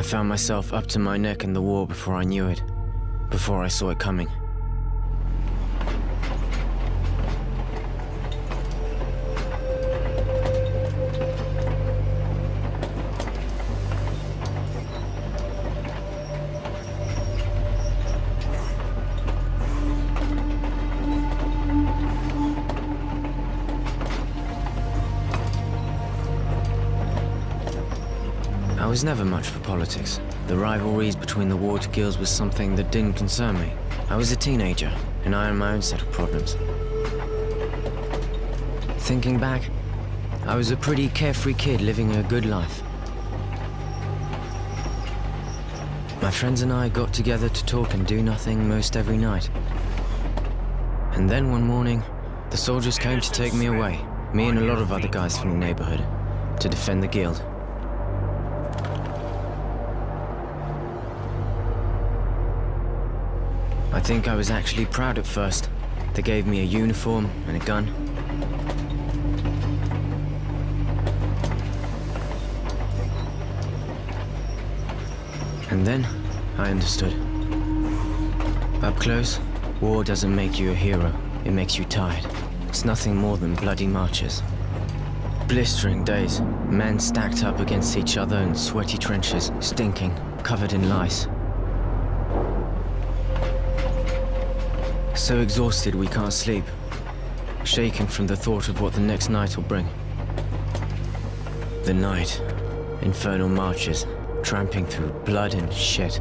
I found myself up to my neck in the war before I knew it, before I saw it coming. I was never much for politics. The rivalries between the warred guilds was something that didn't concern me. I was a teenager, and I had my own set of problems. Thinking back, I was a pretty carefree kid living a good life. My friends and I got together to talk and do nothing most every night. And then one morning, the soldiers came to take me away, me and a lot of other guys from the neighborhood, to defend the guild. I think I was actually proud at first. They gave me a uniform and a gun. And then, I understood. Up close, war doesn't make you a hero. It makes you tired. It's nothing more than bloody marches. Blistering days, men stacked up against each other in sweaty trenches, stinking, covered in lice. So exhausted we can't sleep, shaking from the thought of what the next night will bring. The night, infernal marches, tramping through blood and shit.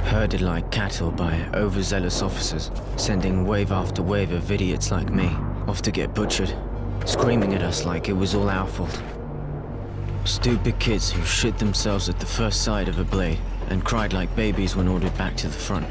Herded like cattle by overzealous officers, sending wave after wave of idiots like me off to get butchered, screaming at us like it was all our fault. Stupid kids who shit themselves at the first sight of a blade and cried like babies when ordered back to the front.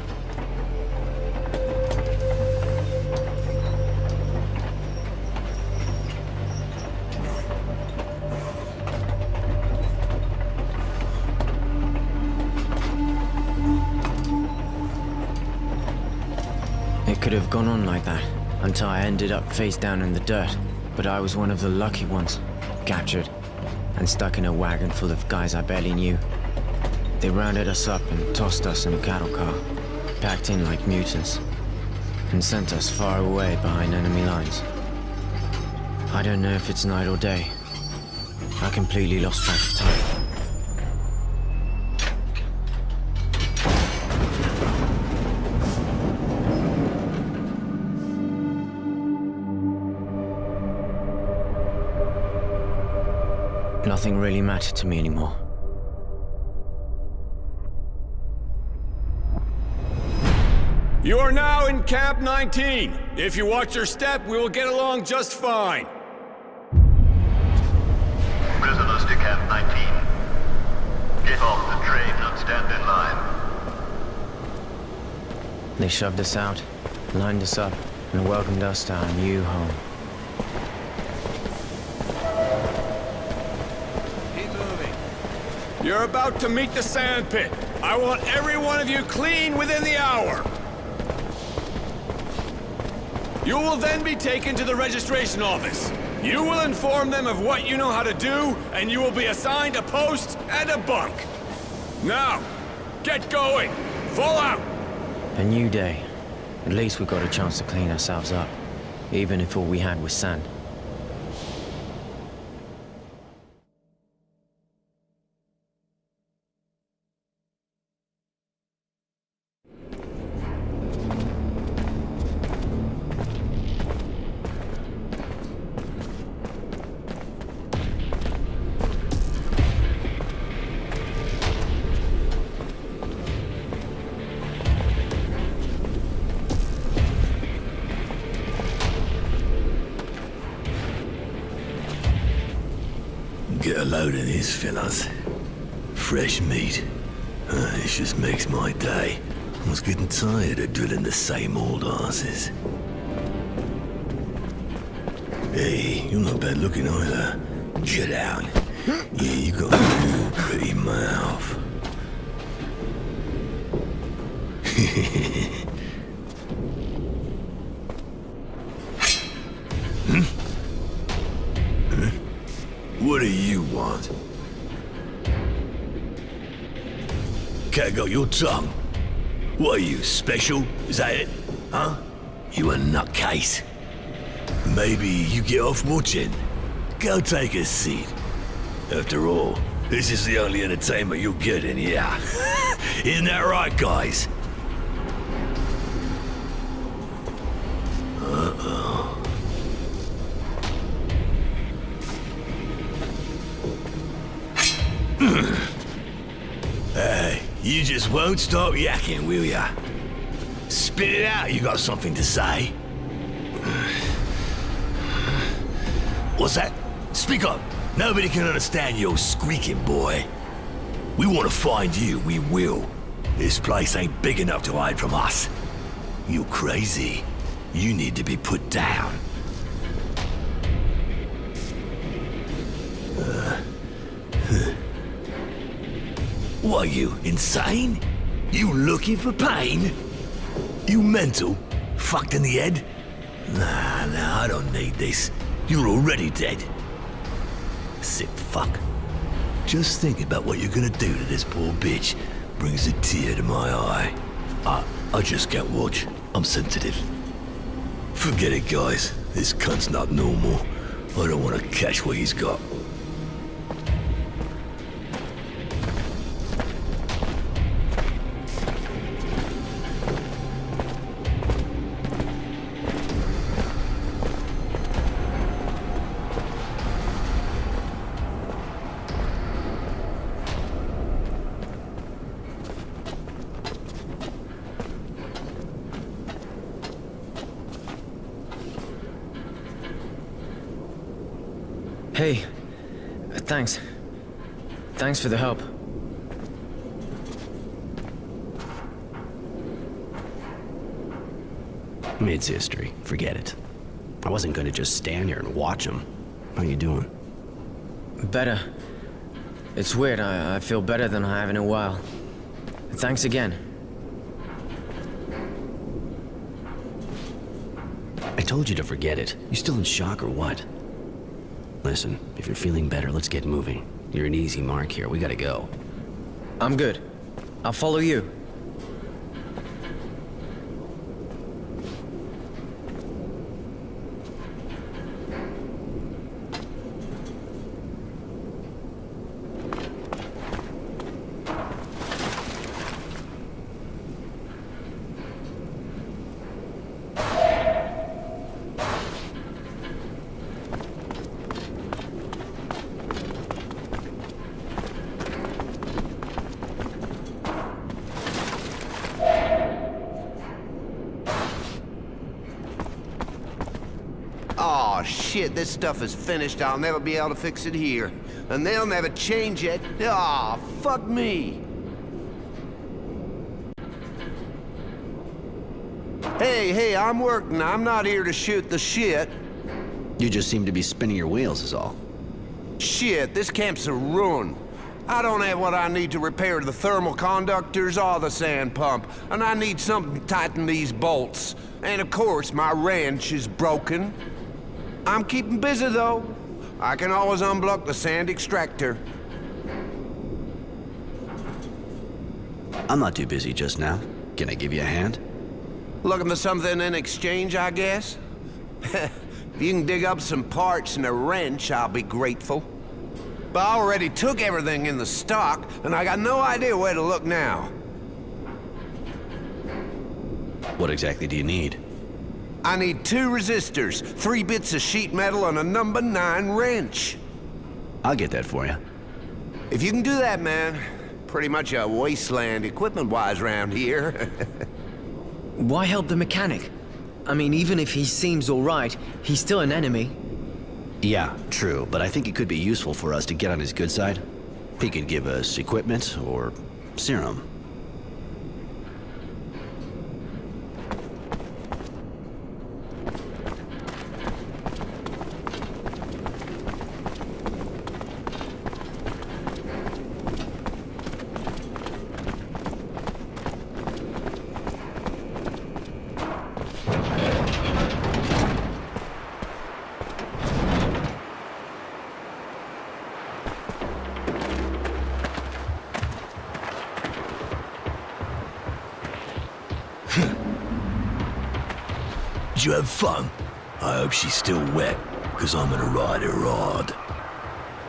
It could have gone on like that, until I ended up face down in the dirt, but I was one of the lucky ones, captured, and stuck in a wagon full of guys I barely knew. They rounded us up and tossed us in a cattle car, packed in like mutants, and sent us far away behind enemy lines. I don't know if it's night or day. I completely lost track of time. Nothing really mattered to me anymore. You are now in Camp 19. If you watch your step, we will get along just fine. Prisoners to Camp 19. Get off the train and stand in line. They shoved us out, lined us up, and welcomed us to our new home. Keep moving. You're about to meet the sand pit. I want every one of you clean within the hour. You will then be taken to the registration office. You will inform them of what you know how to do, and you will be assigned a post and a bunk. Now, get going. Fall out. A new day. At least we got a chance to clean ourselves up, even if all we had was sand. Get a load of this, fellas. Fresh meat. This just makes my day. I was getting tired of drilling the same old asses. Hey, you're not bad looking either. Get out. Yeah, you got a real pretty mouth. What do you want? Cat got your tongue. What are you, special? Is that it? Huh? You a nutcase? Maybe you get off watching. Go take a seat. After all, this is the only entertainment you'll get in here. Isn't that right, guys? Hey, you just won't stop yakking, will ya? Spit it out, you got something to say. What's that? Speak up. Nobody can understand your squeaking, boy. We want to find you, we will. This place ain't big enough to hide from us. You're crazy. You need to be put down. What are you, insane? You looking for pain? You mental? Fucked in the head? Nah, I don't need this. You're already dead. Sick fuck. Just thinking about what you're gonna do to this poor bitch brings a tear to my eye. I just can't watch. I'm sensitive. Forget it, guys. This cunt's not normal. I don't want to catch what he's got. Hey, thanks. Thanks for the help. It's history. Forget it. I wasn't gonna just stand here and watch him. How you doing? Better. It's weird, I feel better than I have in a while. Thanks again. I told you to forget it. You still in shock or what? Listen, if you're feeling better, let's get moving. You're an easy mark here. We gotta go. I'm good. I'll follow you. Aw, shit, this stuff is finished. I'll never be able to fix it here. And they'll never change it. Aw, fuck me. Hey, I'm working. I'm not here to shoot the shit. You just seem to be spinning your wheels is all. Shit, this camp's a ruin. I don't have what I need to repair the thermal conductors or the sand pump, and I need something to tighten these bolts. And of course, my wrench is broken. I'm keeping busy, though. I can always unblock the sand extractor. I'm not too busy just now. Can I give you a hand? Looking for something in exchange, I guess? If you can dig up some parts and a wrench, I'll be grateful. But I already took everything in the stock, and I got no idea where to look now. What exactly do you need? I need 2 resistors, 3 bits of sheet metal, and a number 9 wrench. I'll get that for you. If you can do that, man, pretty much a wasteland equipment-wise around here. Why help the mechanic? I mean, even if he seems alright, he's still an enemy. Yeah, true, but I think it could be useful for us to get on his good side. He could give us equipment or serum. you have fun? I hope she's still wet, because I'm gonna ride her hard.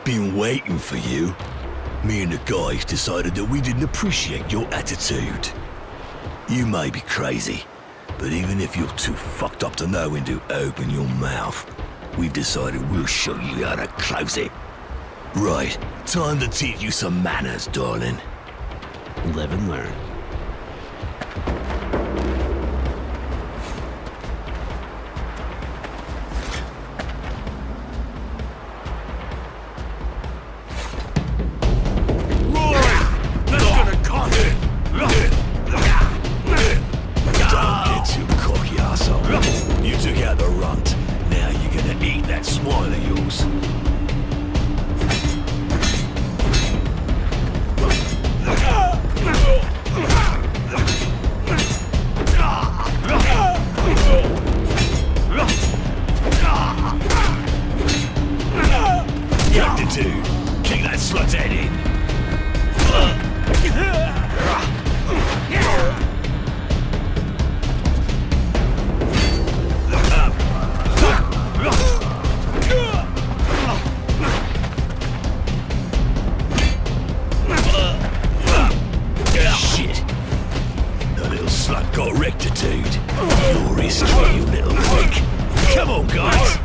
Been waiting for you. Me and the guys decided that we didn't appreciate your attitude. You may be crazy, but even if you're too fucked up to know when to open your mouth, we've decided we'll show you how to close it. Right, time to teach you some manners, darling. Live and learn. Don't get too cocky, asshole. You took out the runt. Now you're gonna eat that smile of yours. Dude, kick that slut's head in. Shit. The little slut got rectitude. Your history, you little prick. Come on, guys.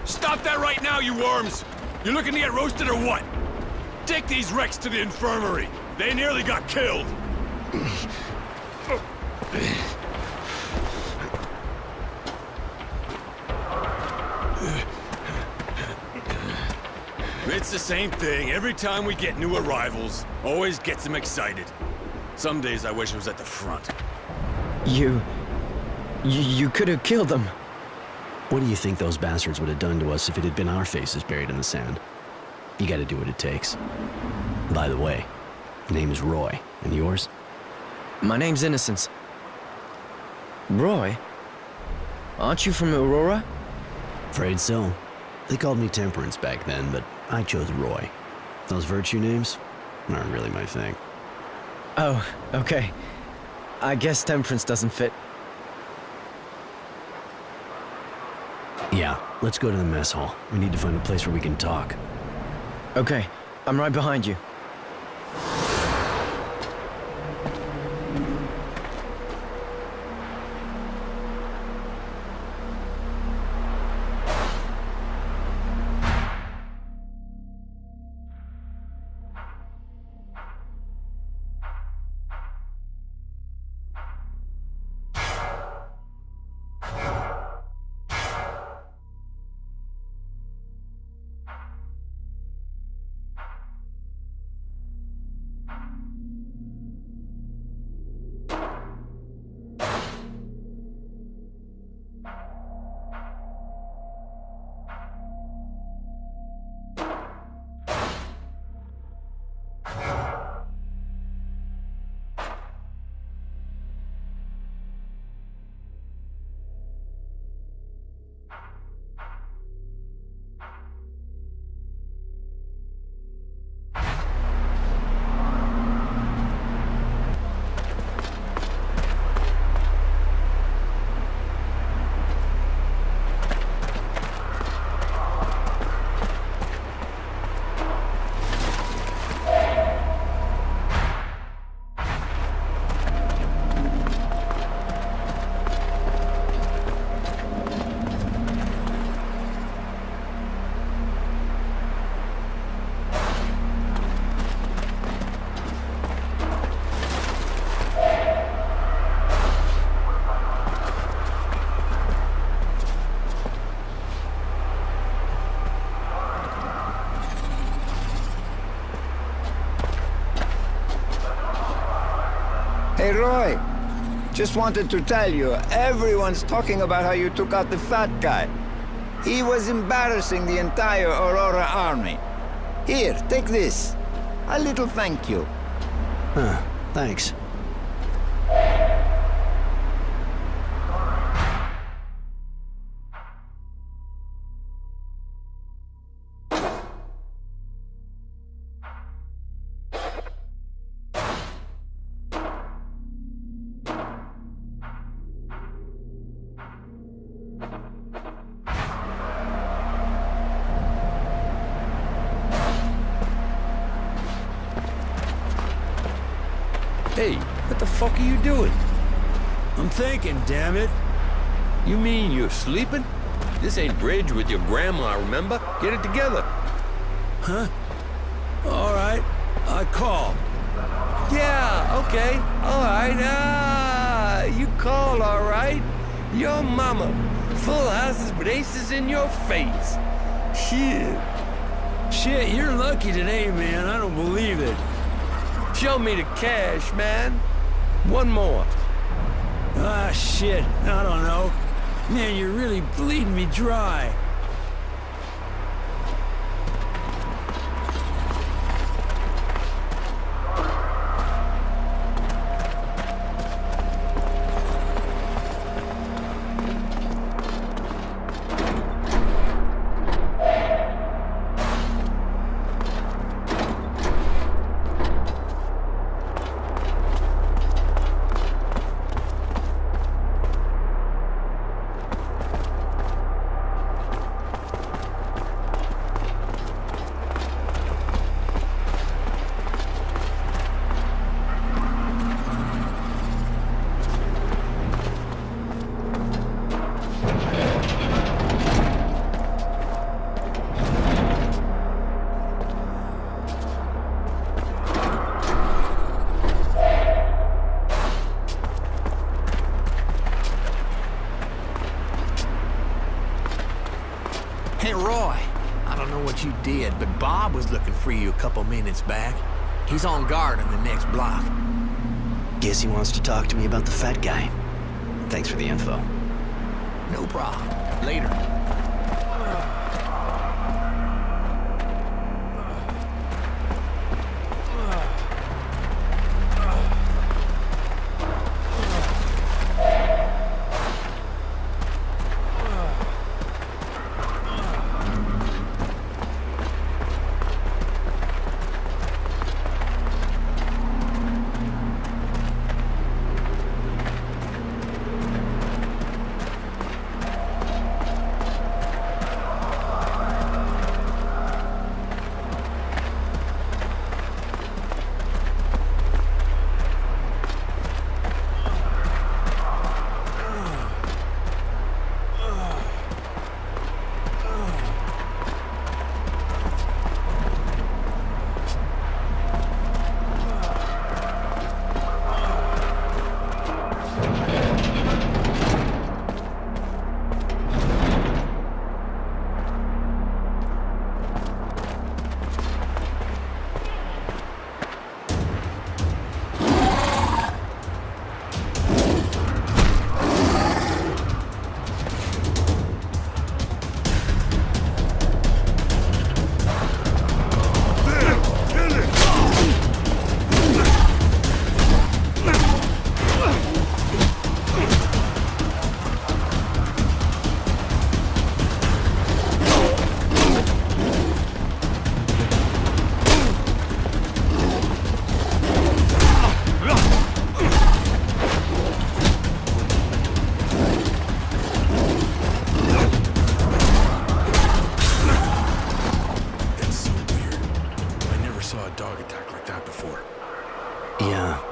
Stop that right now, you worms! You looking to get roasted or what? Take these wrecks to the infirmary. They nearly got killed. It's the same thing. Every time we get new arrivals, always gets them excited. Some days I wish I was at the front. You could have killed them. What do you think those bastards would have done to us if it had been our faces buried in the sand? You gotta do what it takes. By the way, name is Roy, and yours? My name's Innocence. Roy? Aren't you from Aurora? Afraid so. They called me Temperance back then, but I chose Roy. Those virtue names aren't really my thing. Oh, okay. I guess Temperance doesn't fit. Yeah, let's go to the mess hall. We need to find a place where we can talk. Okay, I'm right behind you. Hey, Roy. Just wanted to tell you, everyone's talking about how you took out the fat guy. He was embarrassing the entire Aurora army. Here, take this. A little thank you. Huh, thanks. Hey, what the fuck are you doing? I'm thinking, damn it. You mean you're sleeping? This ain't bridge with your grandma, remember? Get it together. Huh? All right, I call. Yeah, okay, all right. You call, all right. Your mama. Full houses with aces in your face. Shit. Shit, you're lucky today, man. I don't believe it. Show me the cash, man. One more. Ah, shit. I don't know. Man, you're really bleeding me dry. Hey, Roy. I don't know what you did, but Bob was looking for you a couple minutes back. He's on guard in the next block. Guess he wants to talk to me about the fat guy. Thanks for the info. No problem. Later.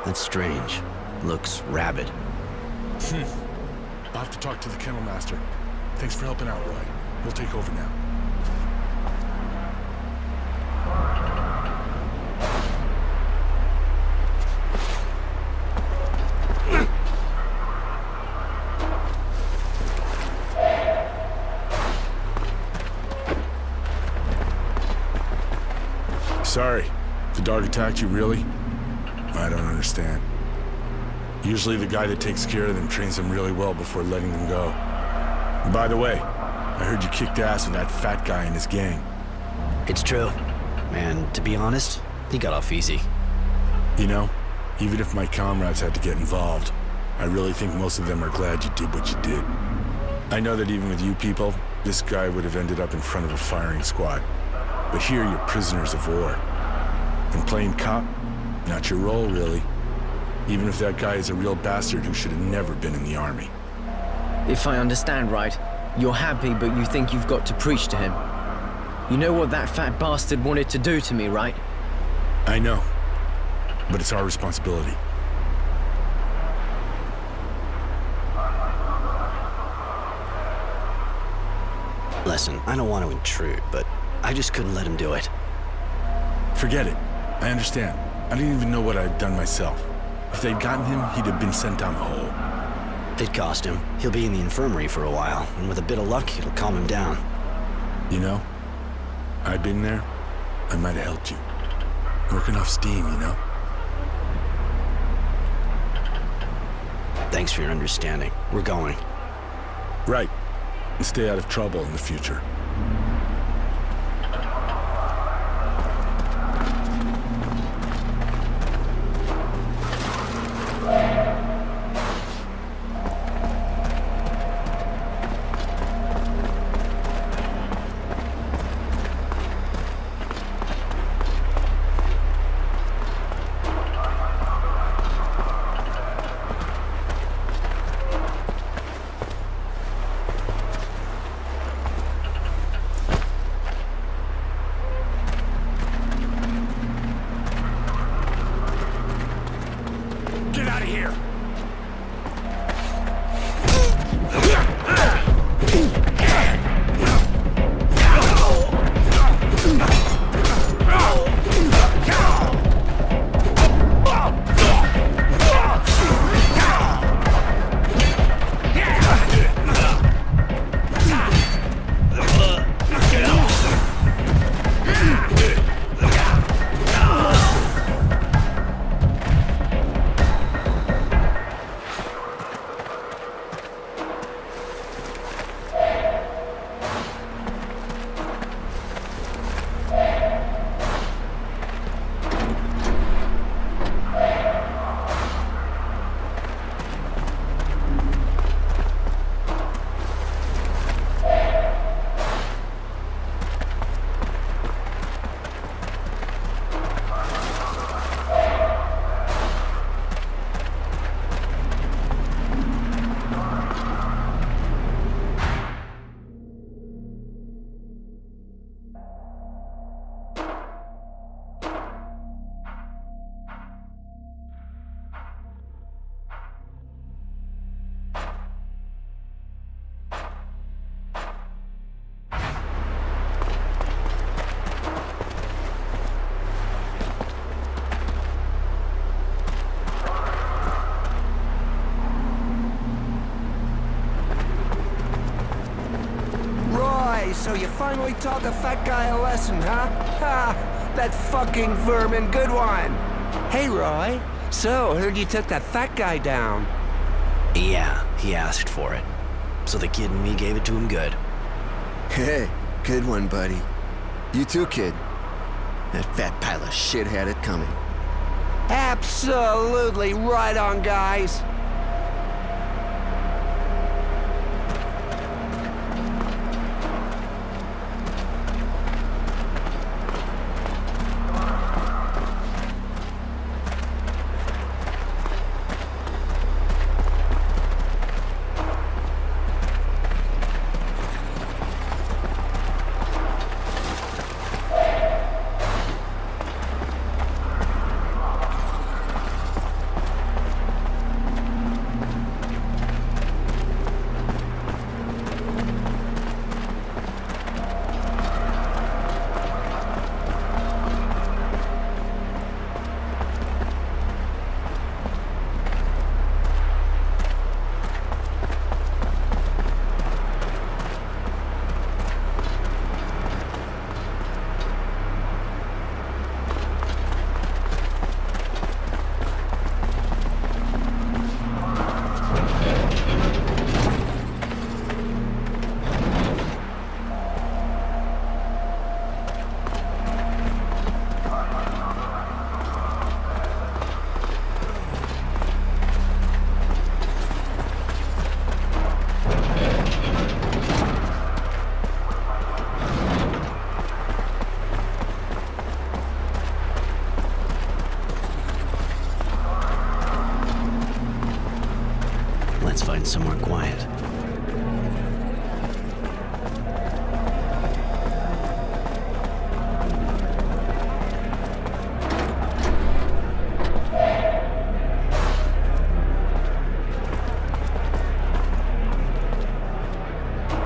That's strange. Looks rabid. I'll have to talk to the Technomancer. Thanks for helping out, Roy. We'll take over now. Sorry. The dog attacked you, really? I don't understand. Usually the guy that takes care of them trains them really well before letting them go. And by the way, I heard you kicked ass with that fat guy and his gang. It's true. And to be honest, he got off easy. You know, even if my comrades had to get involved, I really think most of them are glad you did what you did. I know that even with you people, this guy would have ended up in front of a firing squad. But here you're prisoners of war. And playing cop, not your role, really. Even if that guy is a real bastard who should have never been in the army. If I understand right, you're happy, but you think you've got to preach to him. You know what that fat bastard wanted to do to me, right? I know. But it's our responsibility. Listen, I don't want to intrude, but I just couldn't let him do it. Forget it. I understand. I didn't even know what I'd done myself. If they'd gotten him, he'd have been sent down the hole. It cost him. He'll be in the infirmary for a while, and with a bit of luck, it'll calm him down. You know, I've been there. I might have helped you. Working off steam, you know? Thanks for your understanding. We're going. Right. And stay out of trouble in the future. Get out of here! So you finally taught the fat guy a lesson, huh? Ha! That fucking vermin, good one! Hey, Roy. So, heard you took that fat guy down. Yeah, he asked for it. So the kid and me gave it to him good. Hey, good one, buddy. You too, kid. That fat pile of shit had it coming. Absolutely right on, guys. find somewhere quiet.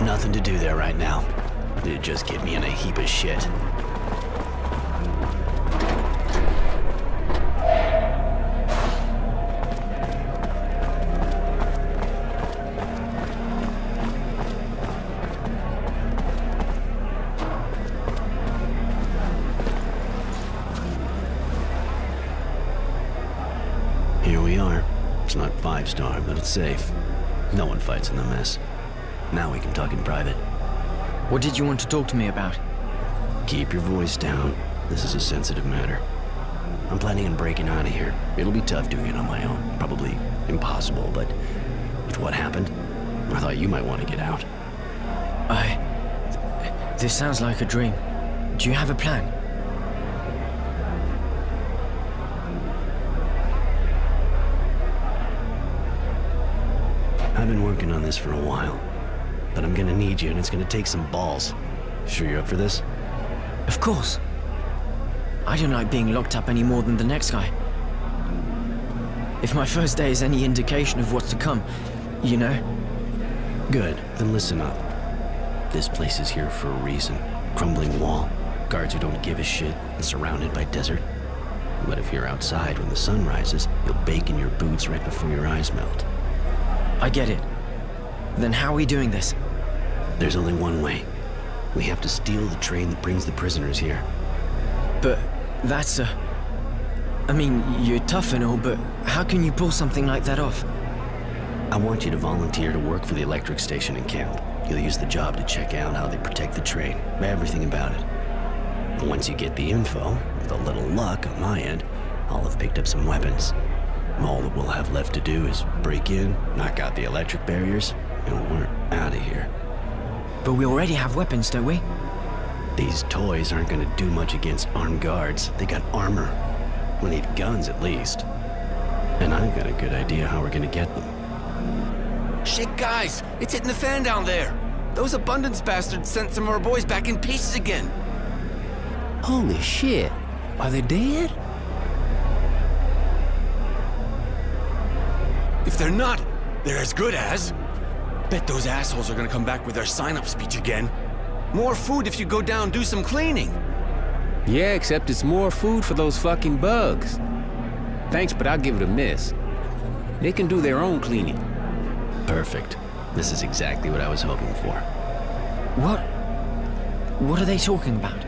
Nothing to do there right now. It'd just get me in a heap of shit. Here we are. It's not 5-star, but it's safe. No one fights in the mess. Now we can talk in private. What did you want to talk to me about? Keep your voice down. This is a sensitive matter. I'm planning on breaking out of here. It'll be tough doing it on my own. Probably impossible, but with what happened, I thought you might want to get out. This sounds like a dream. Do you have a plan? I've been working on this for a while, but I'm gonna need you, and it's gonna take some balls. Sure you're up for this? Of course. I don't like being locked up any more than the next guy. If my first day is any indication of what's to come, you know? Good, then listen up. This place is here for a reason. Crumbling wall, guards who don't give a shit, and surrounded by desert. But if you're outside when the sun rises, you'll bake in your boots right before your eyes melt. I get it. Then how are we doing this? There's only one way. We have to steal the train that brings the prisoners here. But that's I mean, you're tough and all, but how can you pull something like that off? I want you to volunteer to work for the electric station in camp. You'll use the job to check out how they protect the train, everything about it. And once you get the info, with a little luck on my end, I'll have picked up some weapons. All that we'll have left to do is break in, knock out the electric barriers, and we're out of here. But we already have weapons, don't we? These toys aren't gonna do much against armed guards. They got armor. We need guns at least. And I've got a good idea how we're gonna get them. Shit, guys! It's hitting the fan down there! Those abundance bastards sent some of our boys back in pieces again! Holy shit. Are they dead? If they're not, they're as good as. Bet those assholes are gonna come back with their sign-up speech again. More food if you go down and do some cleaning. Yeah, except it's more food for those fucking bugs. Thanks, but I'll give it a miss. They can do their own cleaning. Perfect. This is exactly what I was hoping for. What are they talking about?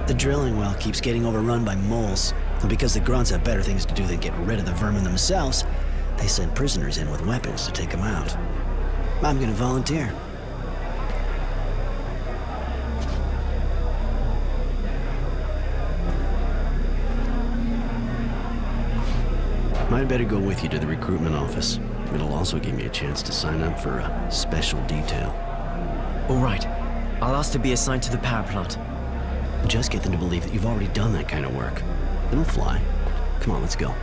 The drilling well keeps getting overrun by moles, and because the grunts have better things to do than get rid of the vermin themselves, they send prisoners in with weapons to take them out. I'm gonna volunteer. I'd better go with you to the recruitment office. It'll also give me a chance to sign up for a special detail. All right. I'll ask to be assigned to the power plant. Just get them to believe that you've already done that kind of work. It'll fly. Come on, let's go.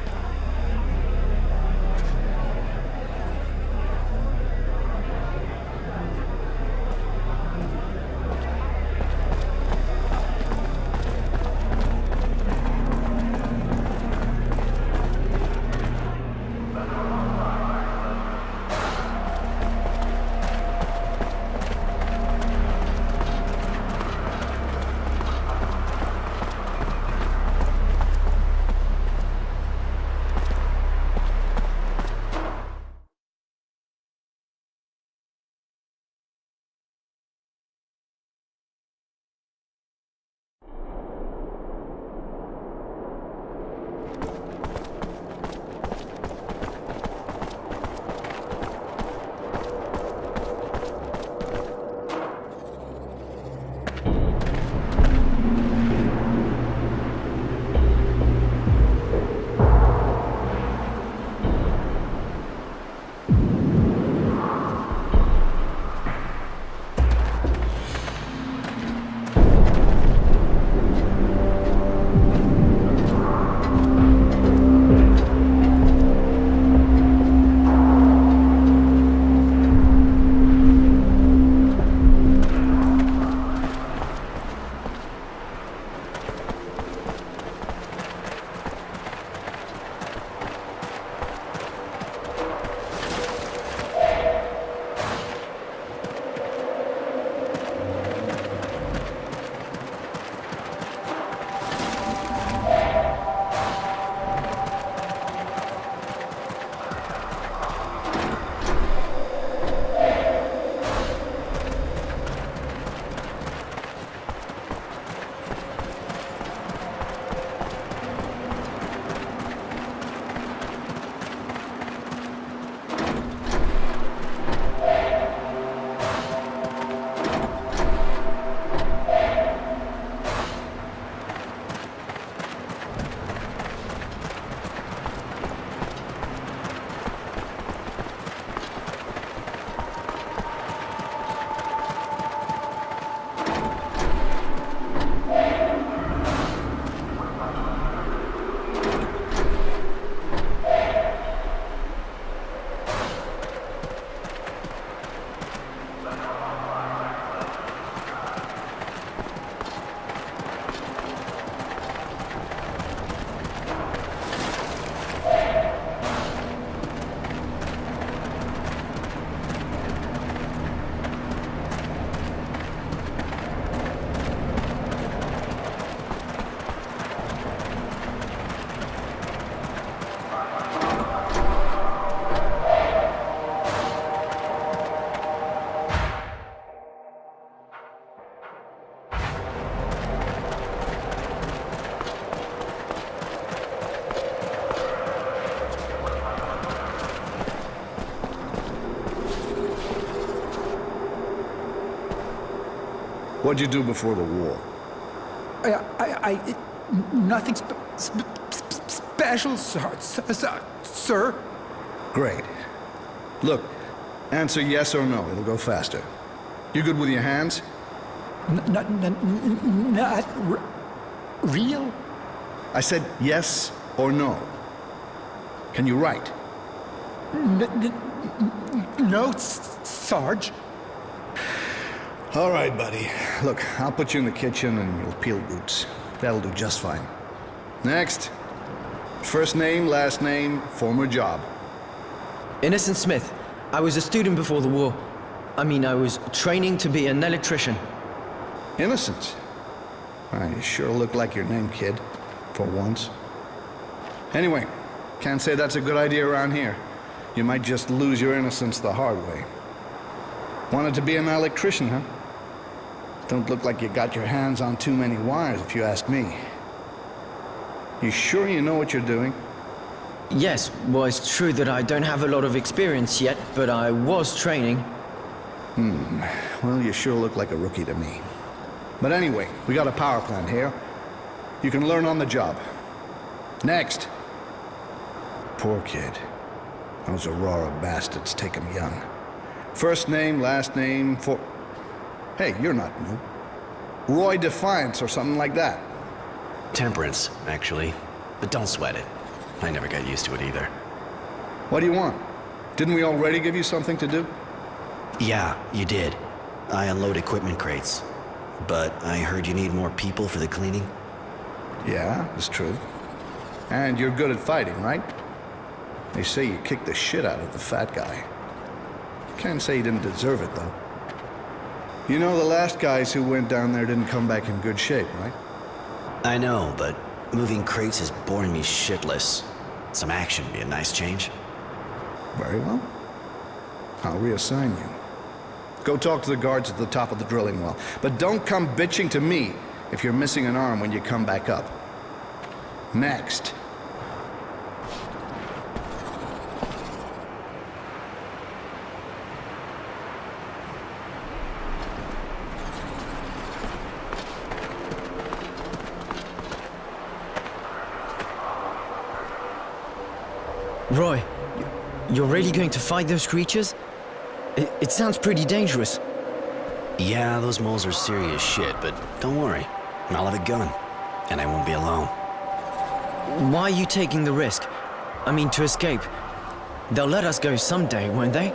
What'd you do before the war? Nothing special, sir. Great. Look, answer yes or no. It'll go faster. You good with your hands? Not real? I said yes or no. Can you write? No, Sarge. All right, buddy. Look, I'll put you in the kitchen and you'll peel roots. That'll do just fine. Next. First name, last name, former job. Innocent Smith. I was a student before the war. I mean, I was training to be an electrician. Innocent? You sure look like your name, kid. For once. Anyway, can't say that's a good idea around here. You might just lose your innocence the hard way. Wanted to be an electrician, huh? Don't look like you got your hands on too many wires, if you ask me. You sure you know what you're doing? Yes, well, it's true that I don't have a lot of experience yet, but I was training. Well, you sure look like a rookie to me. But anyway, we got a power plant here. You can learn on the job. Next. Poor kid. Those Aurora bastards take him young. First name, last name, for... Hey, you're not new. Roy Defiance or something like that. Temperance, actually. But don't sweat it. I never got used to it either. What do you want? Didn't we already give you something to do? Yeah, you did. I unload equipment crates. But I heard you need more people for the cleaning? Yeah, it's true. And you're good at fighting, right? They say you kicked the shit out of the fat guy. Can't say you didn't deserve it, though. You know the last guys who went down there didn't come back in good shape, right? I know, but moving crates is boring me shitless. Some action would be a nice change. Very well. I'll reassign you. Go talk to the guards at the top of the drilling well. But don't come bitching to me if you're missing an arm when you come back up. Next. Roy, you're really going to fight those creatures? It sounds pretty dangerous. Yeah, those moles are serious shit, but don't worry. I'll have a gun, and I won't be alone. Why are you taking the risk? I mean, to escape. They'll let us go someday, won't they?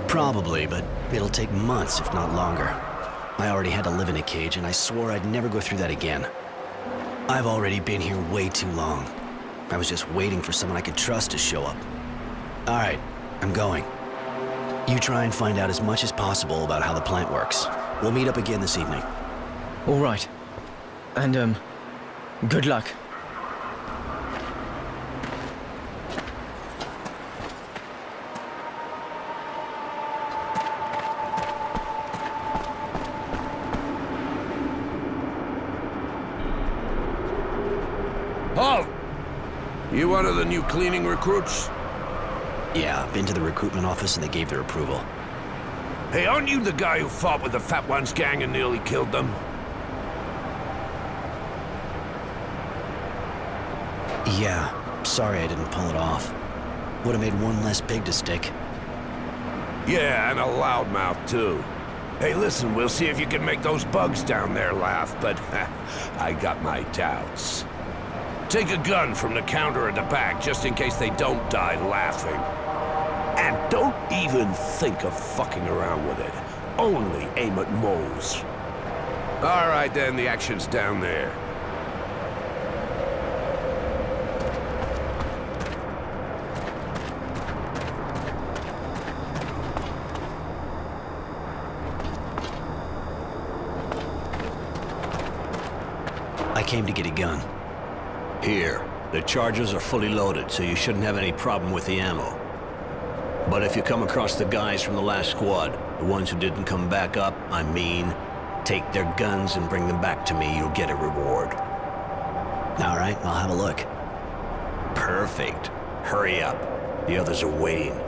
Probably, but it'll take months, if not longer. I already had to live in a cage, and I swore I'd never go through that again. I've already been here way too long. I was just waiting for someone I could trust to show up. All right, I'm going. You try and find out as much as possible about how the plant works. We'll meet up again this evening. All right. And, good luck. Halt! You one of the new cleaning recruits? Yeah, been to the recruitment office and they gave their approval. Hey, aren't you the guy who fought with the Fat Ones gang and nearly killed them? Yeah, sorry I didn't pull it off. Would have made one less pig to stick. Yeah, and a loudmouth too. Hey, listen, we'll see if you can make those bugs down there laugh, but I got my doubts. Take a gun from the counter at the back, just in case they don't die laughing. And don't even think of fucking around with it. Only aim at moles. All right, then, the action's down there. I came to get a gun. Here, the charges are fully loaded, so you shouldn't have any problem with the ammo. But if you come across the guys from the last squad, the ones who didn't come back up, I mean, take their guns and bring them back to me, you'll get a reward. All right, I'll have a look. Perfect. Hurry up. The others are waiting.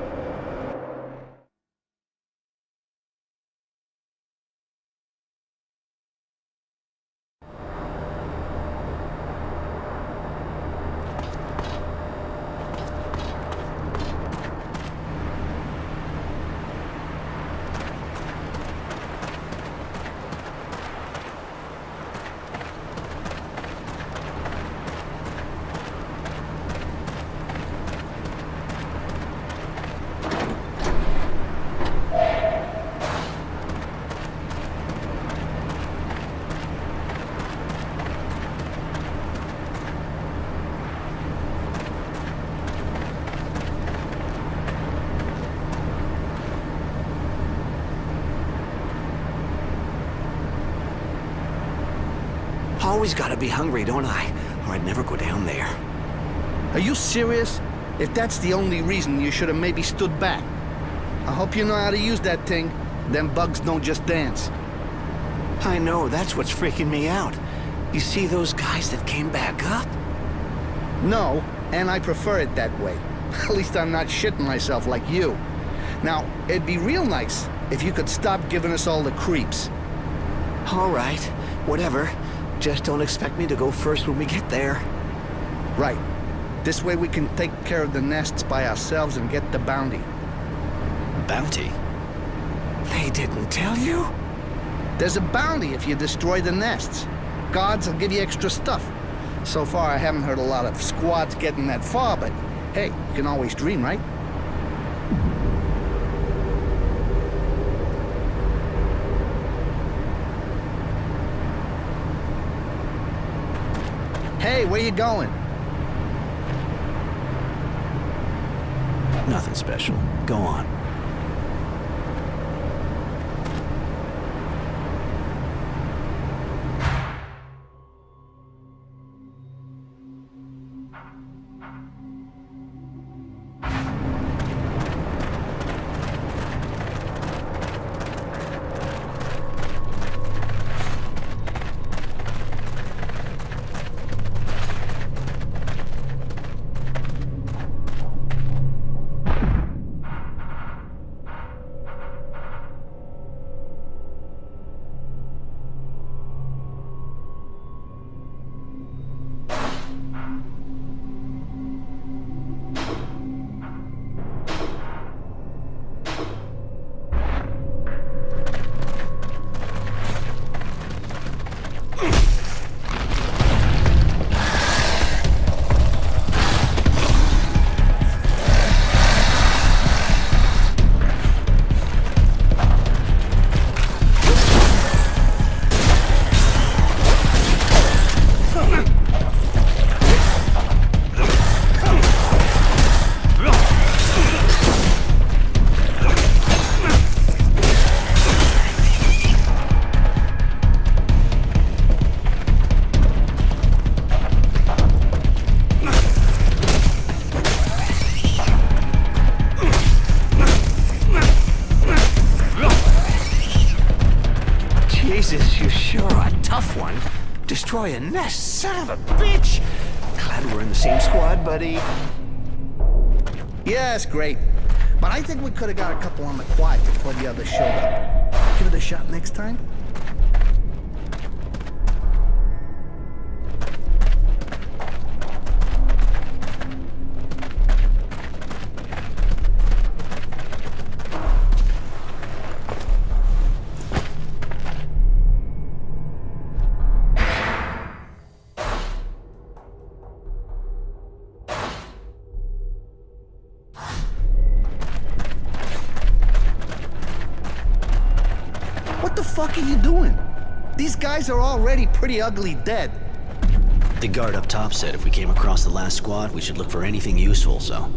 always gotta be hungry, don't I? Or I'd never go down there. Are you serious? If that's the only reason, you should have maybe stood back. I hope you know how to use that thing. Them bugs don't just dance. I know, that's what's freaking me out. You see those guys that came back up? No, and I prefer it that way. At least I'm not shitting myself like you. Now, it'd be real nice if you could stop giving us all the creeps. All right, whatever. Just don't expect me to go first when we get there. Right. This way we can take care of the nests by ourselves and get the bounty. Bounty? They didn't tell you? There's a bounty if you destroy the nests. Guards will give you extra stuff. So far, I haven't heard a lot of squads getting that far, but hey, you can always dream, right? Hey, where you going? Nothing special. Go on. Destroy a nest, son of a bitch! Glad we're in the same squad, buddy. Yes, great. But I think we could have got a couple on the quiet before the others showed up. Give it a shot next time? What the fuck are you doing? These guys are already pretty ugly dead. The guard up top said if we came across the last squad, we should look for anything useful, so...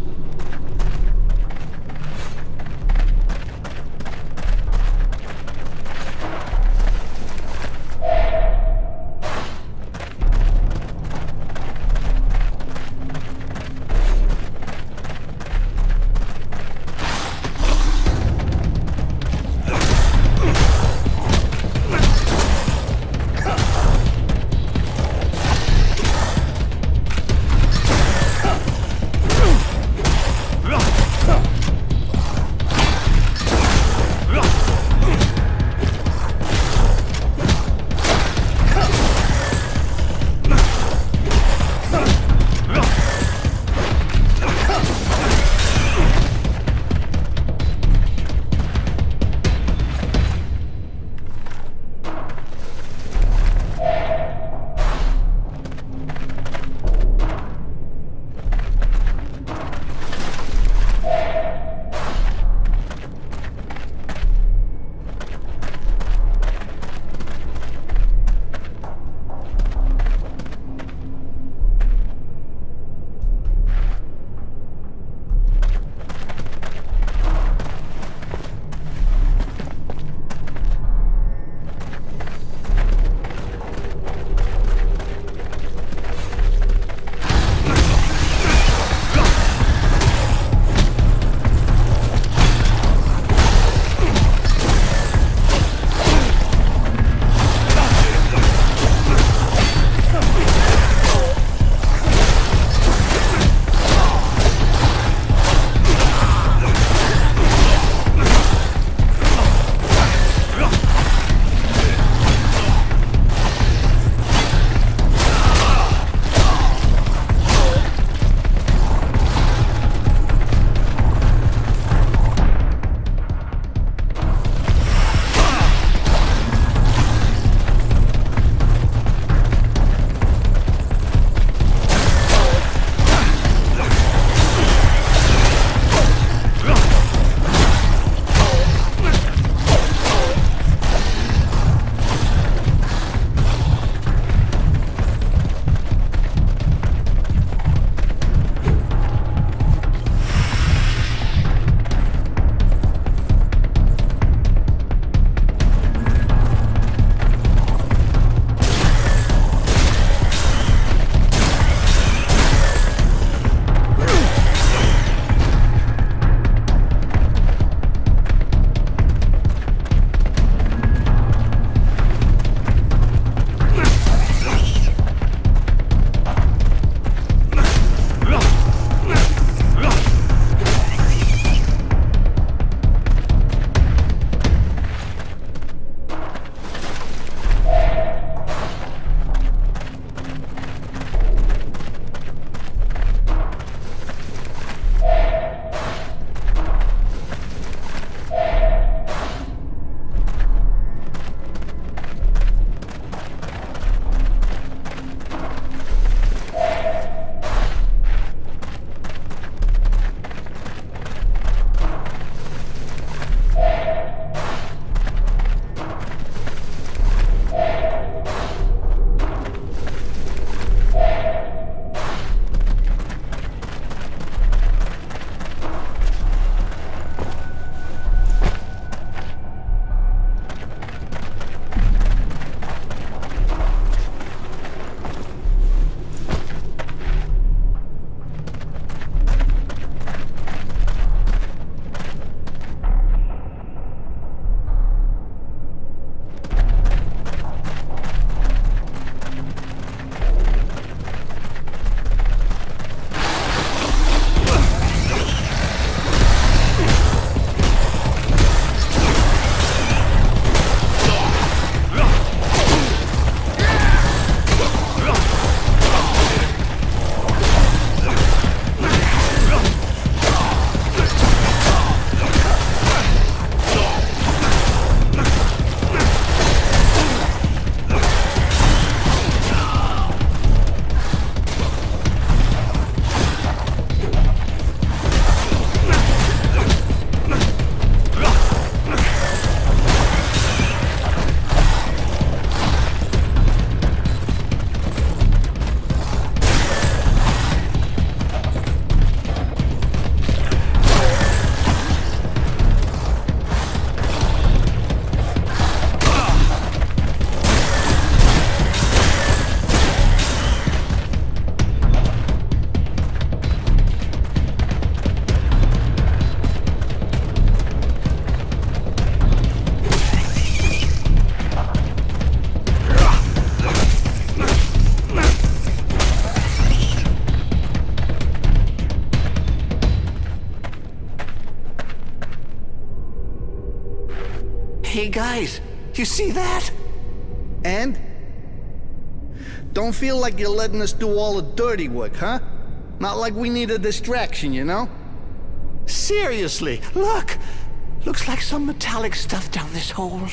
Hey guys, you see that? And? Don't feel like you're letting us do all the dirty work, huh? Not like we need a distraction, you know? Seriously, look! Looks like some metallic stuff down this hole.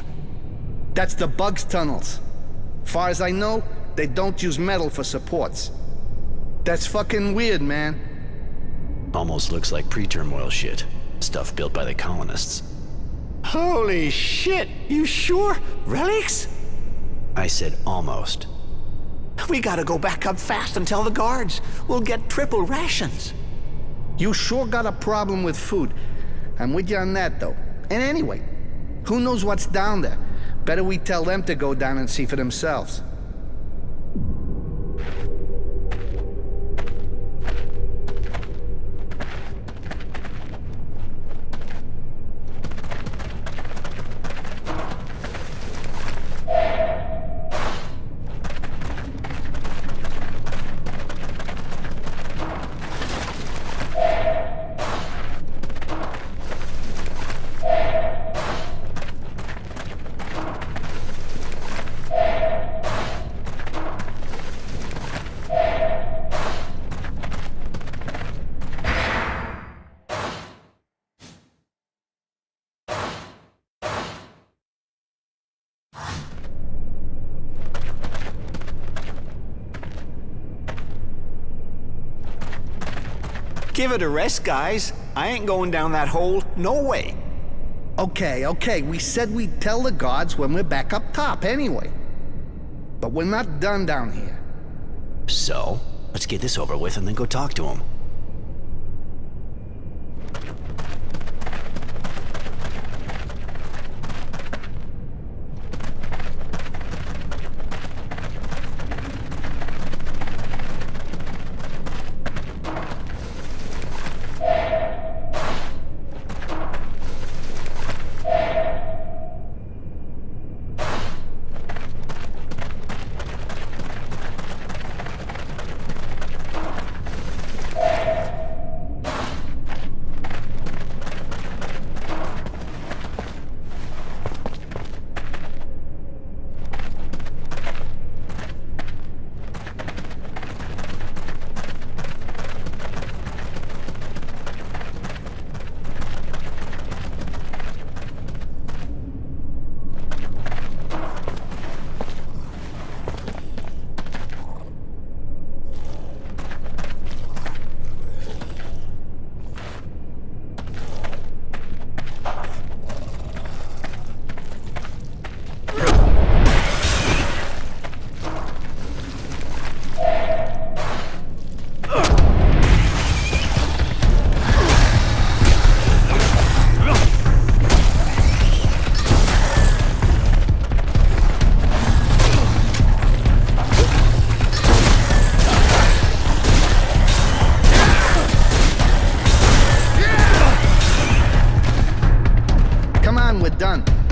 That's the Bugs tunnels. Far as I know, they don't use metal for supports. That's fucking weird, man. Almost looks like pre-turmoil shit. Stuff built by the colonists. Holy shit! You sure? Relics? I said almost. We gotta go back up fast and tell the guards. We'll get triple rations. You sure got a problem with food. I'm with you on that, though. And anyway, who knows what's down there? Better we tell them to go down and see for themselves. Give it a rest, guys. I ain't going down that hole. No way. Okay, we said we'd tell the guards when we're back up top anyway. But we're not done down here. So, let's get this over with and then go talk to them.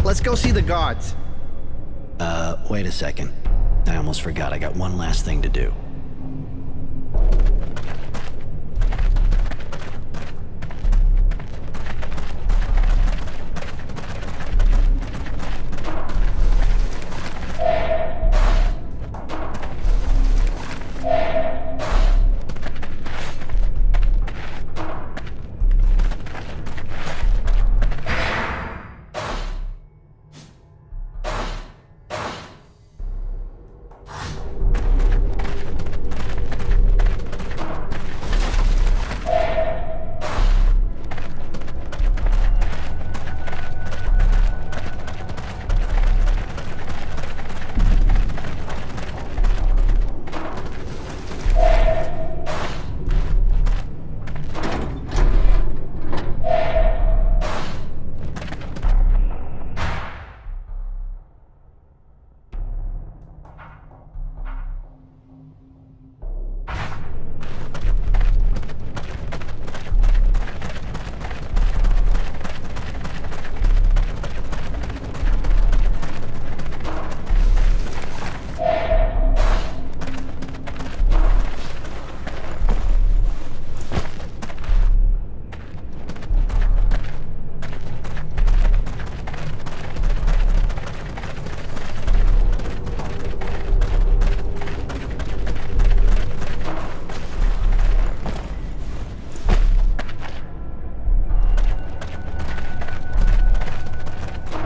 Let's go see the guards. Wait a second. I almost forgot I got one last thing to do.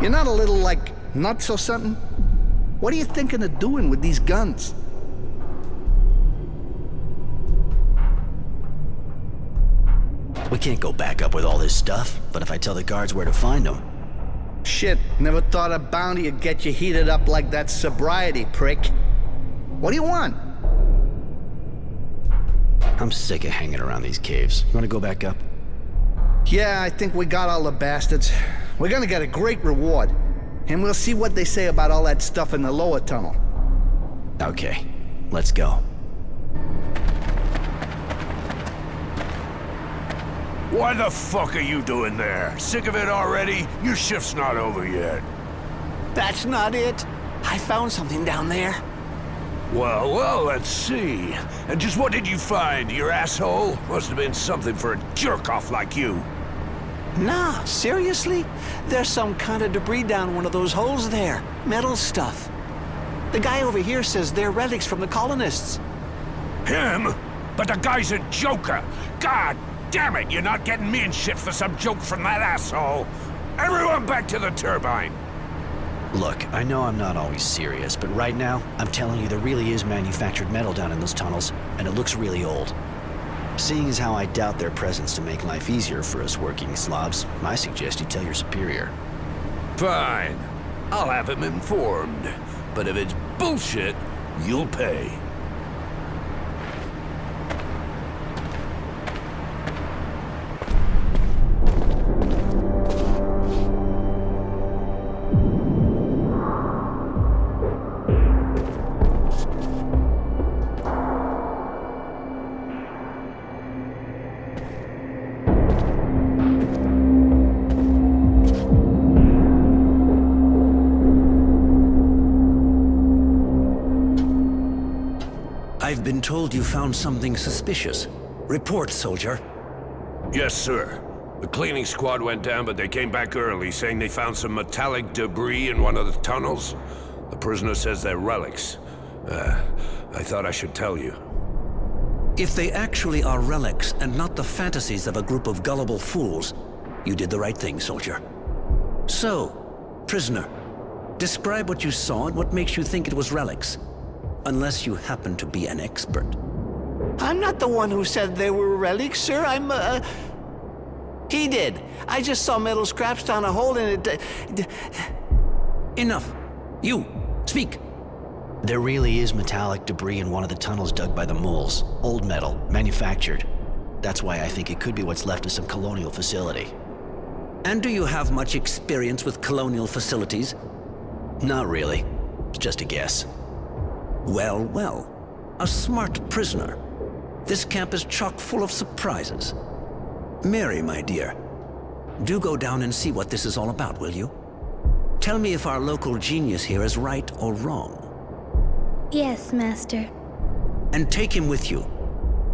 You're not a little, like, nuts or something? What are you thinking of doing with these guns? We can't go back up with all this stuff, but if I tell the guards where to find them... Shit, never thought a bounty would get you heated up like that sobriety, prick. What do you want? I'm sick of hanging around these caves. You wanna go back up? Yeah, I think we got all the bastards. We're gonna get a great reward. And we'll see what they say about all that stuff in the lower tunnel. Okay, let's go. Why the fuck are you doing there? Sick of it already? Your shift's not over yet. That's not it. I found something down there. Well, let's see. And just what did you find, your asshole? Must have been something for a jerk-off like you. Nah, seriously? There's some kind of debris down one of those holes there. Metal stuff. The guy over here says they're relics from the colonists. Him? But the guy's a joker. God damn it, you're not getting me in shit for some joke from that asshole. Everyone back to the turbine. Look, I know I'm not always serious, but right now, I'm telling you there really is manufactured metal down in those tunnels, and it looks really old. Seeing as how I doubt their presence to make life easier for us working slobs, I suggest you tell your superior. Fine. I'll have him informed. But if it's bullshit, you'll pay. I've been told you found something suspicious. Report, soldier. Yes, sir. The cleaning squad went down, but they came back early, saying they found some metallic debris in one of the tunnels. The prisoner says they're relics. I thought I should tell you. If they actually are relics and not the fantasies of a group of gullible fools, you did the right thing, soldier. So, prisoner, describe what you saw and what makes you think it was relics. Unless you happen to be an expert. I'm not the one who said they were relics, sir. He did. I just saw metal scraps down a hole in it. Enough. You, speak. There really is metallic debris in one of the tunnels dug by the moles. Old metal, manufactured. That's why I think it could be what's left of some colonial facility. And do you have much experience with colonial facilities? Not really. It's just a guess. Well. A smart prisoner. This camp is chock full of surprises. Mary, my dear, do go down and see what this is all about, will you? Tell me if our local genius here is right or wrong. Yes, Master. And take him with you.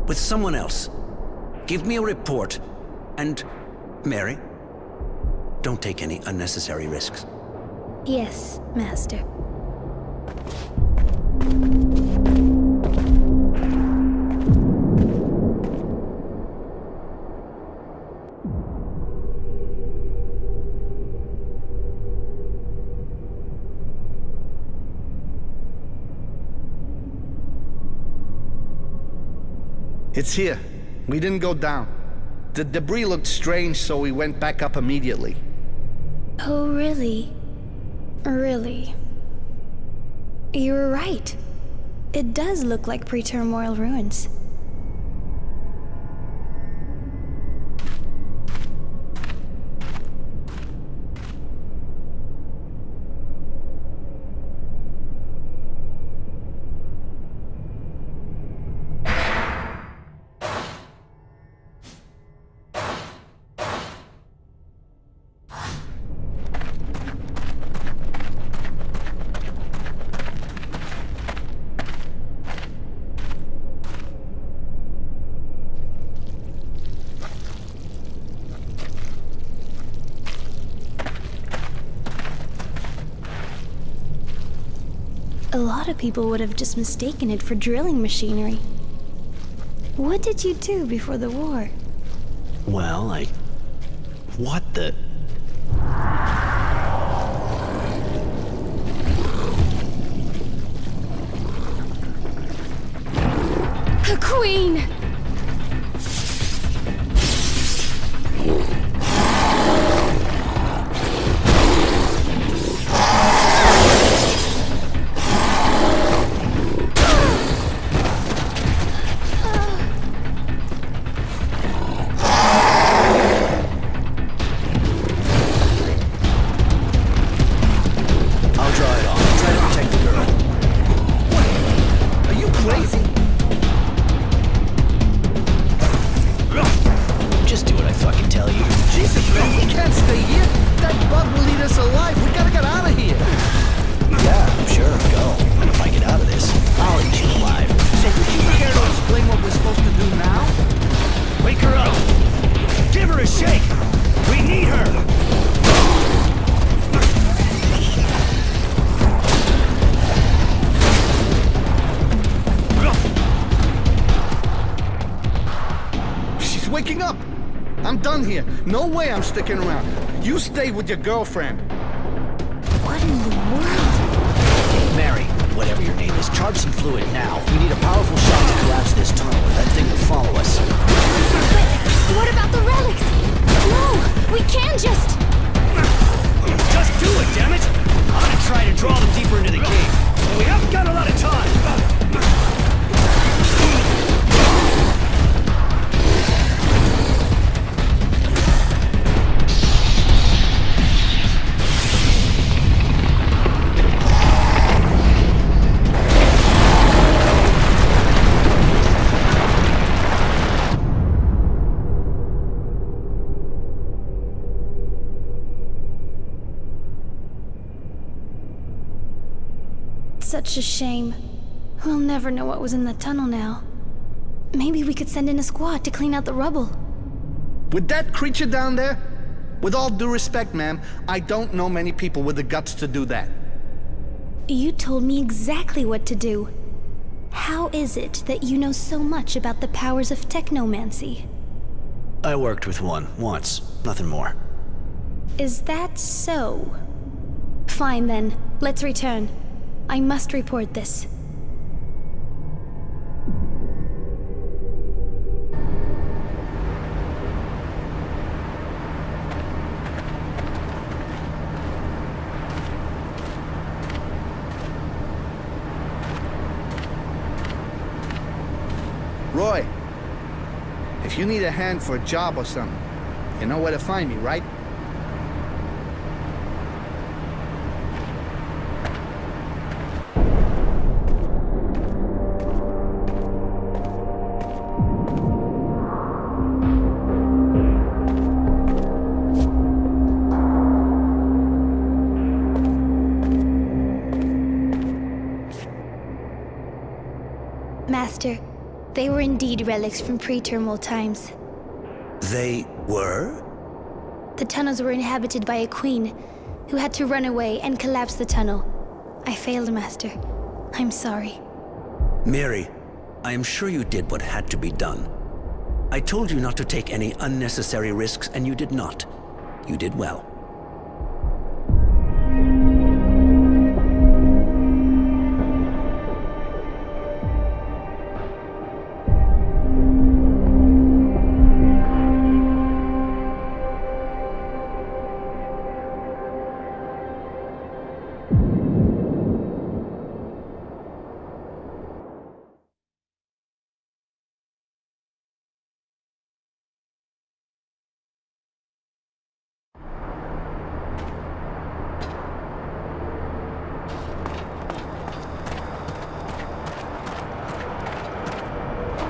With someone else. Give me a report. And, Mary, don't take any unnecessary risks. Yes, Master. It's here. We didn't go down. The debris looked strange, so we went back up immediately. Oh, really? Really? You were right. It does look like pre-turmoil ruins. A lot of people would have just mistaken it for drilling machinery. What did you do before the war? Well, what the... A queen! Waking up! I'm done here. No way I'm sticking around. You stay with your girlfriend. What in the world? Mary, whatever your name is, charge some fluid now. We need a powerful shot to collapse this tunnel, or that thing will follow us. But what about the relics? No, we can't just... Just do it, damn it! I'm gonna try to draw them deeper into the cave. We haven't got a lot of time. Such a shame. We'll never know what was in the tunnel now. Maybe we could send in a squad to clean out the rubble. With that creature down there? With all due respect, ma'am, I don't know many people with the guts to do that. You told me exactly what to do. How is it that you know so much about the powers of technomancy? I worked with one, once. Nothing more. Is that so? Fine then, let's return. I must report this. Roy, if you need a hand for a job or something, you know where to find me, right? Master, they were indeed relics from pre-terminal times. They were? The tunnels were inhabited by a queen who had to run away and collapse the tunnel. I failed, Master. I'm sorry. Mary, I am sure you did what had to be done. I told you not to take any unnecessary risks, and you did not. You did well.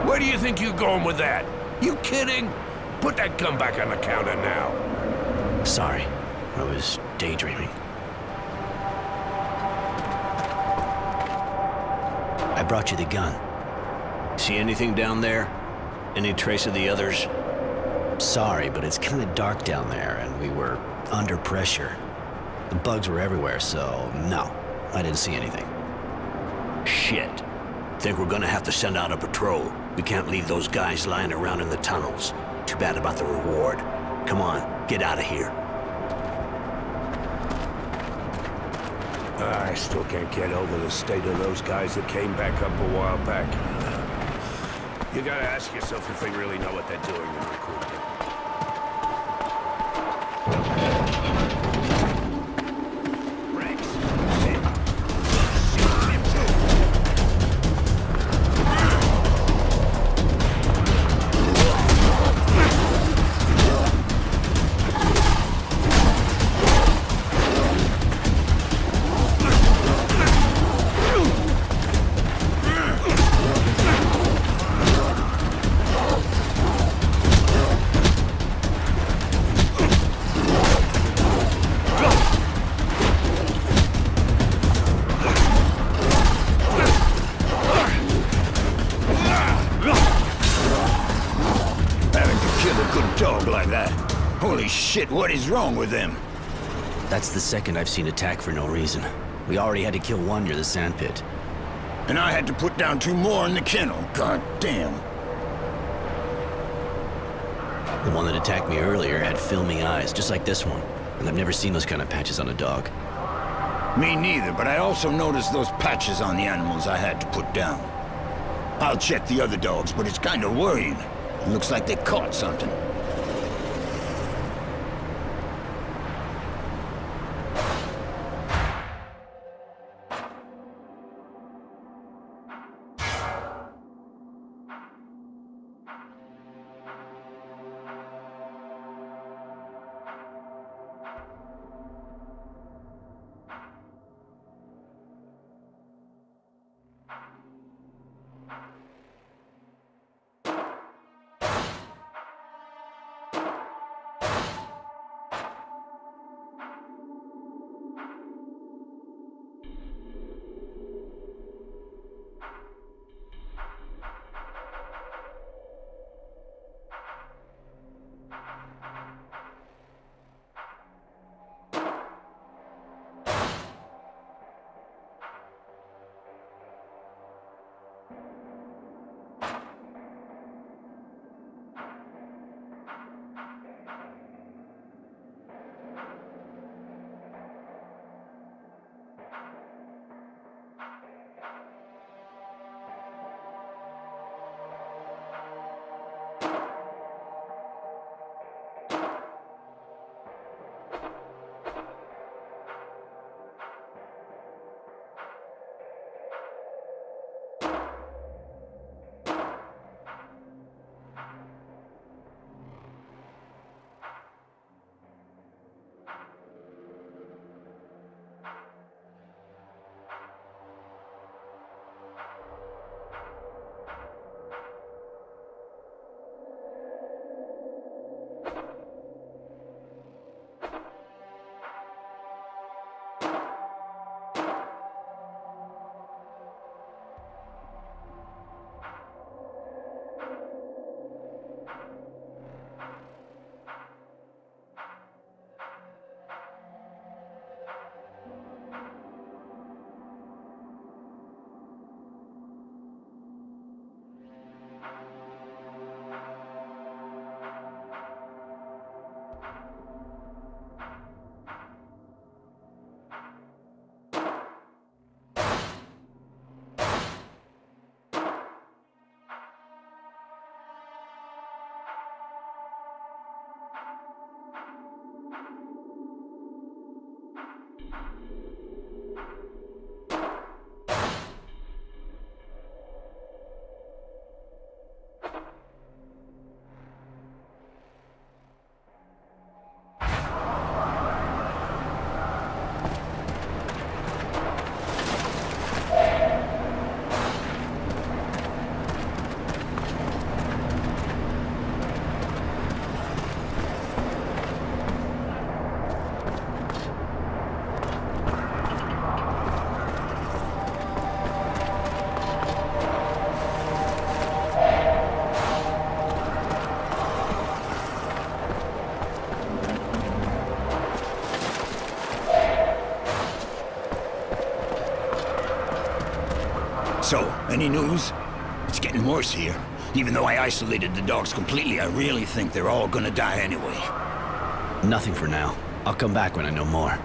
Where do you think you're going with that? You kidding? Put that gun back on the counter now. Sorry, I was daydreaming. I brought you the gun. See anything down there? Any trace of the others? Sorry, but it's kind of dark down there, and we were under pressure. The bugs were everywhere, so no, I didn't see anything. Shit. Think we're gonna have to send out a patrol. We can't leave those guys lying around in the tunnels. Too bad about the reward. Come on, get out of here. I still can't get over the state of those guys that came back up a while back. You gotta ask yourself if they really know what they're doing when recruiting them. Holy shit, what is wrong with them? That's the second I've seen attack for no reason. We already had to kill one near the sandpit. And I had to put down 2 more in the kennel. God damn. The one that attacked me earlier had filmy eyes, just like this one. And I've never seen those kind of patches on a dog. Me neither, but I also noticed those patches on the animals I had to put down. I'll check the other dogs, but it's kind of worrying. It looks like they caught something. So, any news? It's getting worse here. Even though I isolated the dogs completely, I really think they're all gonna die anyway. Nothing for now. I'll come back when I know more.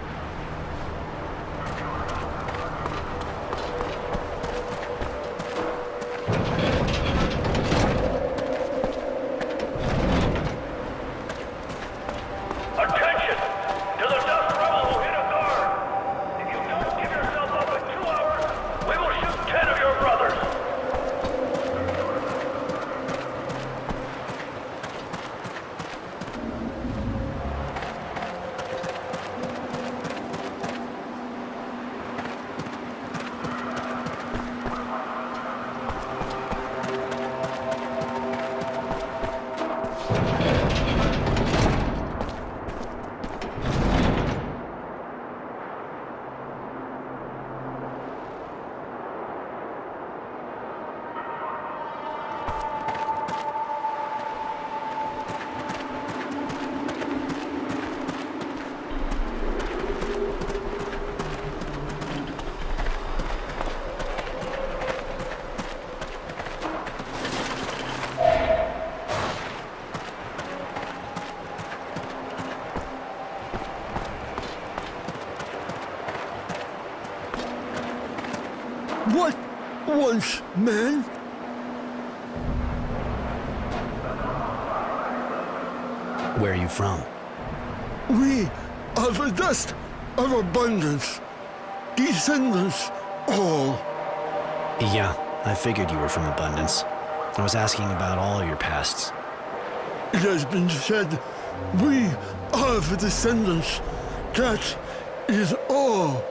abundance, man. Where are you from? We are the dust of abundance. Descendants all. Yeah, I figured you were from Abundance. I was asking about all your pasts. It has been said, we are the descendants. That is all.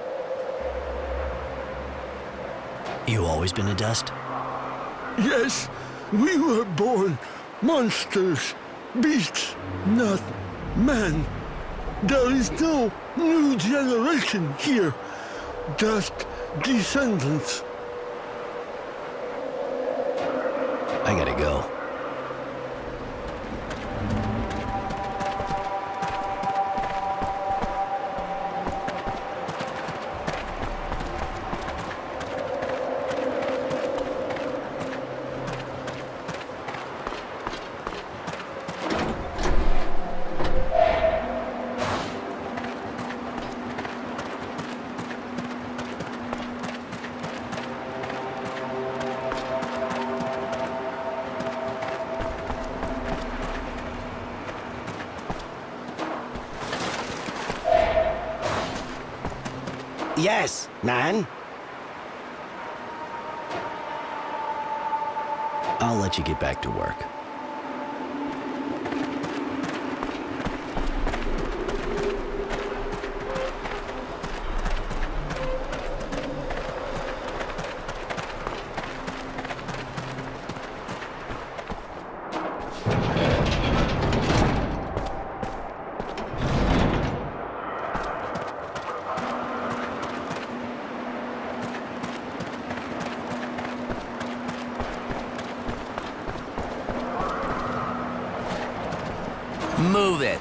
You always been a dust? Yes, we were born monsters, beasts, not man. There is no new generation here, just descendants. I gotta go. Yes, man. I'll let you get back to work. Move it.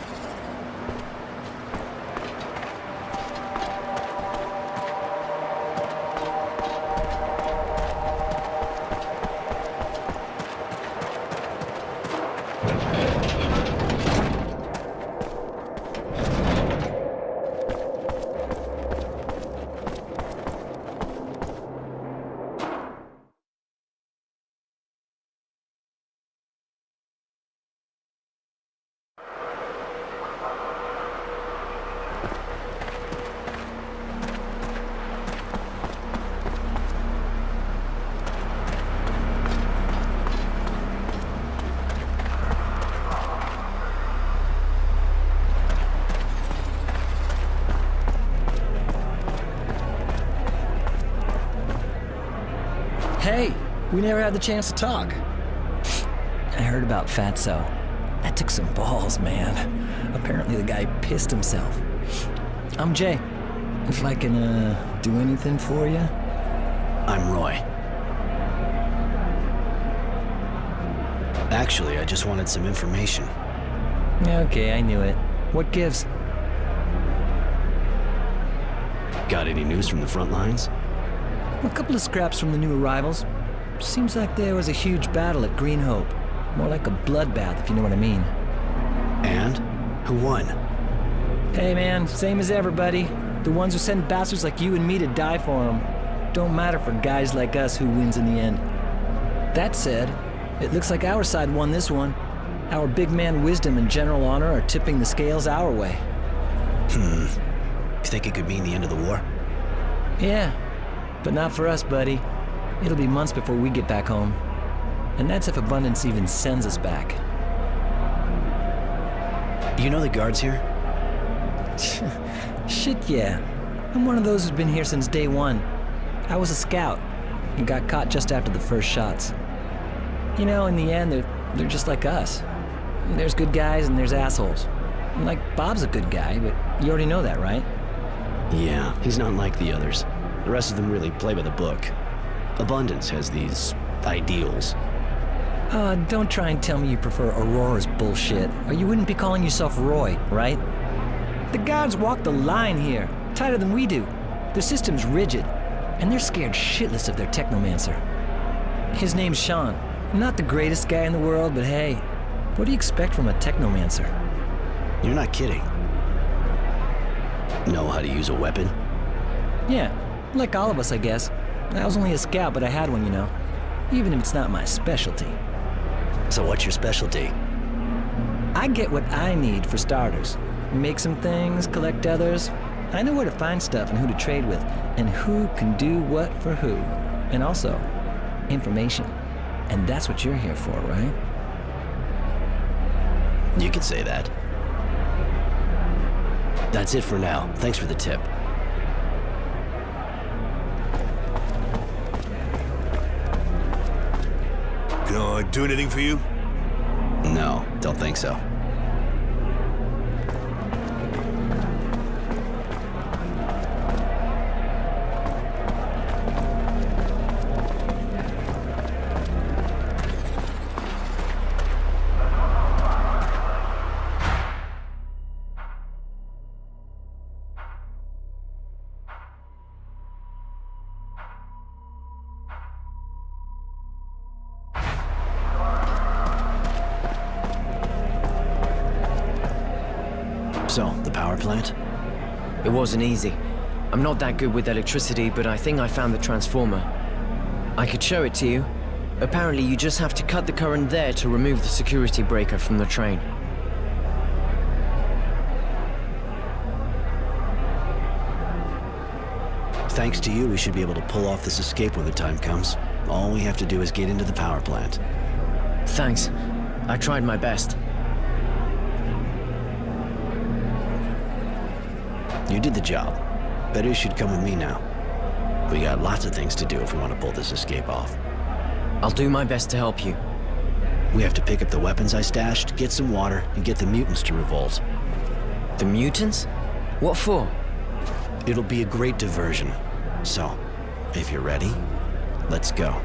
Hey, we never had the chance to talk. I heard about Fatso. That took some balls, man. Apparently the guy pissed himself. I'm Jay. If I can, do anything for you? I'm Roy. Actually, I just wanted some information. Okay, I knew it. What gives? Got any news from the front lines? A couple of scraps from the new arrivals. Seems like there was a huge battle at Green Hope. More like a bloodbath, if you know what I mean. And? Who won? Hey man, same as everybody. The ones who send bastards like you and me to die for them. Don't matter for guys like us who wins in the end. That said, it looks like our side won this one. Our big man wisdom and general honor are tipping the scales our way. You think it could mean the end of the war? Yeah, but not for us, buddy. It'll be months before we get back home. And that's if Abundance even sends us back. You know the guards here? Shit, yeah. I'm one of those who's been here since day one. I was a scout and got caught just after the first shots. You know, in the end, they're just like us. There's good guys and there's assholes. Like, Bob's a good guy, but you already know that, right? Yeah, he's not like the others. The rest of them really play by the book. Abundance has these ideals. Don't try and tell me you prefer Aurora's bullshit, or you wouldn't be calling yourself Roy, right? The guards walk the line here, tighter than we do. The system's rigid, and they're scared shitless of their Technomancer. His name's Sean. Not the greatest guy in the world, but hey, what do you expect from a Technomancer? You're not kidding. Know how to use a weapon? Yeah, like all of us, I guess. I was only a scout, but I had one, you know. Even if it's not my specialty. So what's your specialty? I get what I need for starters. Make some things, collect others. I know where to find stuff and who to trade with, and who can do what for who. And also, information. And that's what you're here for, right? You could say that. That's it for now. Thanks for the tip. Can I do anything for you? No, don't think so. So, the power plant? It wasn't easy. I'm not that good with electricity, but I think I found the transformer. I could show it to you. Apparently, you just have to cut the current there to remove the security breaker from the train. Thanks to you, we should be able to pull off this escape when the time comes. All we have to do is get into the power plant. Thanks. I tried my best. You did the job. Better you should come with me now. We got lots of things to do if we want to pull this escape off. I'll do my best to help you. We have to pick up the weapons I stashed, get some water, and get the mutants to revolt. The mutants? What for? It'll be a great diversion. So, if you're ready, let's go.